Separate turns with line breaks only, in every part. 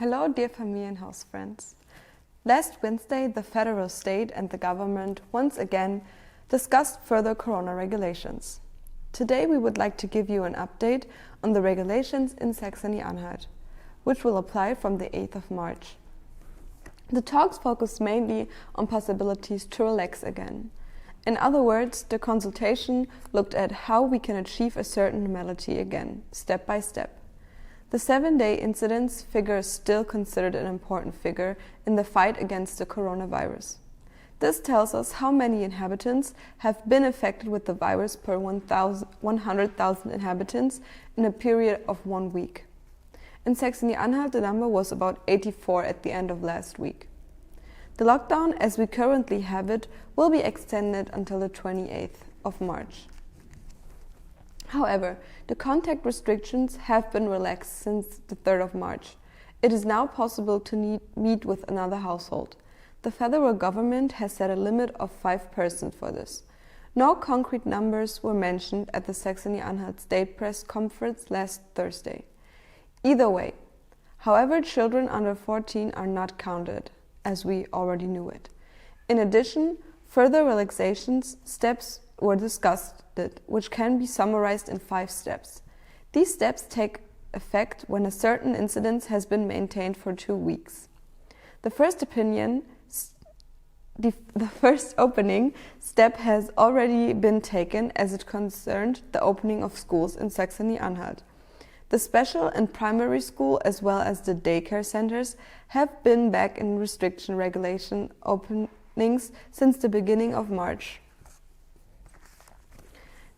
Hello, dear Familienhaus friends. Last Wednesday, the federal state and the government once again discussed further corona regulations. Today, we would like to give you an update on the regulations in Saxony-Anhalt, which will apply from the 8th of March. The talks focused mainly on possibilities to relax again. In other words, the consultation looked at how we can achieve a certain normality again, step by step. The 7-day incidence figure is still considered an important figure in the fight against the coronavirus. This tells us how many inhabitants have been affected with the virus per 100,000 inhabitants in a period of 1 week. In Saxony-Anhalt, the number was about 84 at the end of last week. The lockdown, as we currently have it, will be extended until the 28th of March. However, the contact restrictions have been relaxed since the 3rd of March. It is now possible to meet with another household. The federal government has set a limit of 5 persons for this. No concrete numbers were mentioned at the Saxony-Anhalt State Press Conference last Thursday. Either way, however, children under 14 are not counted, as we already knew it. In addition, further relaxations steps were discussed, which can be summarized in 5 steps. These steps take effect when a certain incidence has been maintained for 2 weeks. The first opening step has already been taken as it concerned the opening of schools in Saxony-Anhalt. The special and primary school as well as the daycare centers have been back in restriction regulation openings since the beginning of March.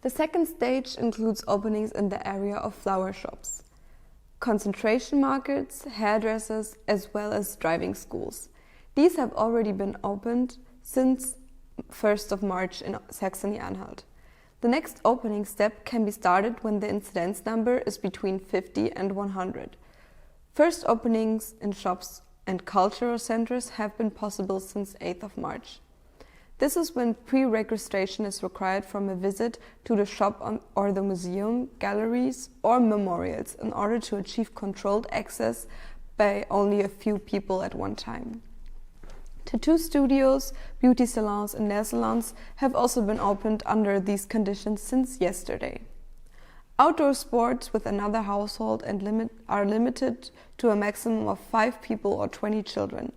The second stage includes openings in the area of flower shops, concentration markets, hairdressers, as well as driving schools. These have already been opened since 1st of March in Saxony-Anhalt. The next opening step can be started when the incidence number is between 50 and 100. First openings in shops and cultural centers have been possible since 8th of March. This is when pre-registration is required from a visit to the shop or the museum, galleries or memorials in order to achieve controlled access by only a few people at one time. Tattoo studios, beauty salons and nail salons have also been opened under these conditions since yesterday. Outdoor sports with another household are limited to a maximum of 5 people or 20 children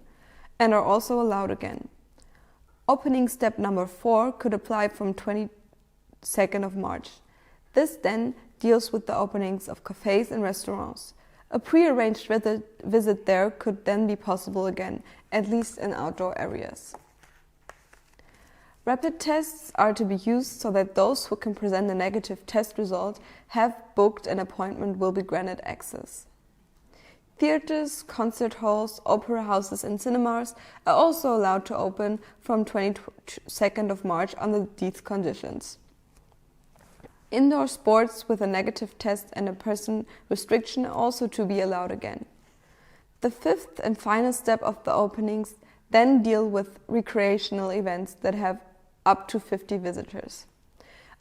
and are also allowed again. Opening step number 4 could apply from 22nd of March. This then deals with the openings of cafes and restaurants. A pre-arranged visit there could then be possible again, at least in outdoor areas. Rapid tests are to be used so that those who can present a negative test result have booked an appointment will be granted access. Theaters, concert halls, opera houses and cinemas are also allowed to open from 22nd of March under these conditions. Indoor sports with a negative test and a person restriction are also to be allowed again. The 5th and final step of the openings then deal with recreational events that have up to 50 visitors.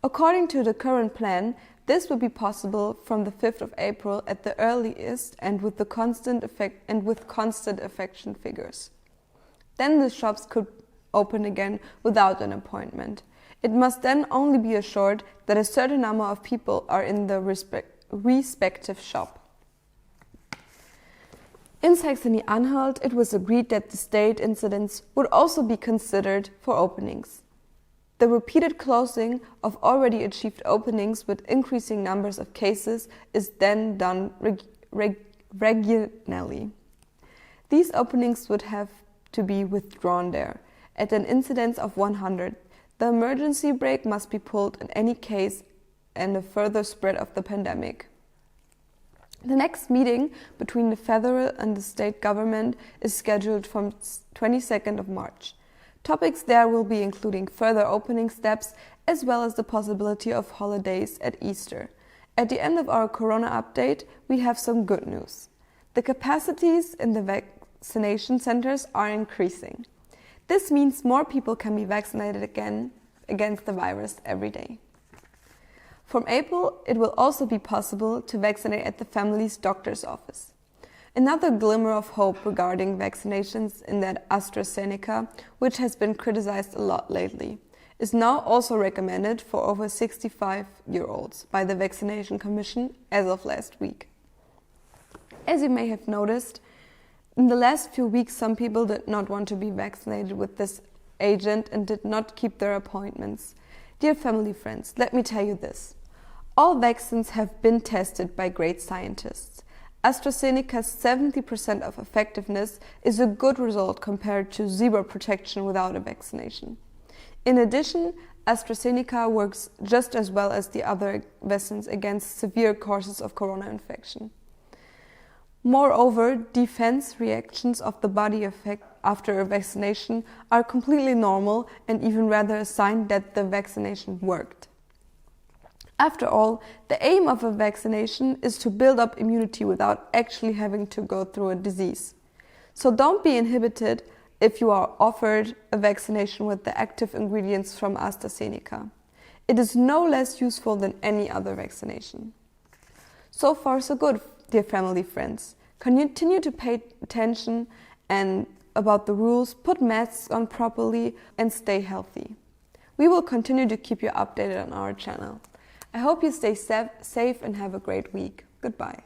According to the current plan, this will be possible from the 5th of April at the earliest and with constant affection figures. Then the shops could open again without an appointment. It must then only be assured that a certain number of people are in the respective shop. In Saxony-Anhalt, it was agreed that the state incidence would also be considered for openings. The repeated closing of already achieved openings with increasing numbers of cases is then done regularly. These openings would have to be withdrawn there. At an incidence of 100, the emergency brake must be pulled in any case and a further spread of the pandemic. The next meeting between the federal and the state government is scheduled from 22nd of March. Topics there will be including further opening steps as well as the possibility of holidays at Easter. At the end of our Corona update, we have some good news. The capacities in the vaccination centers are increasing. This means more people can be vaccinated again against the virus every day. From April, it will also be possible to vaccinate at the family's doctor's office. Another glimmer of hope regarding vaccinations in that Astrazeneca, which has been criticized a lot lately, is now also recommended for over 65-year-olds by the Vaccination Commission as of last week. As you may have noticed, in the last few weeks some people did not want to be vaccinated with this agent and did not keep their appointments. Dear family friends, let me tell you this. All vaccines have been tested by great scientists. AstraZeneca's 70% of effectiveness is a good result compared to zero protection without a vaccination. In addition, AstraZeneca works just as well as the other vaccines against severe courses of corona infection. Moreover, defense reactions of the body after a vaccination are completely normal and even rather a sign that the vaccination worked. After all, the aim of a vaccination is to build up immunity without actually having to go through a disease. So don't be inhibited if you are offered a vaccination with the active ingredients from AstraZeneca. It is no less useful than any other vaccination. So far so good, dear family friends. Continue to pay attention and about the rules, put masks on properly and stay healthy. We will continue to keep you updated on our channel. I hope you stay safe and have a great week. Goodbye.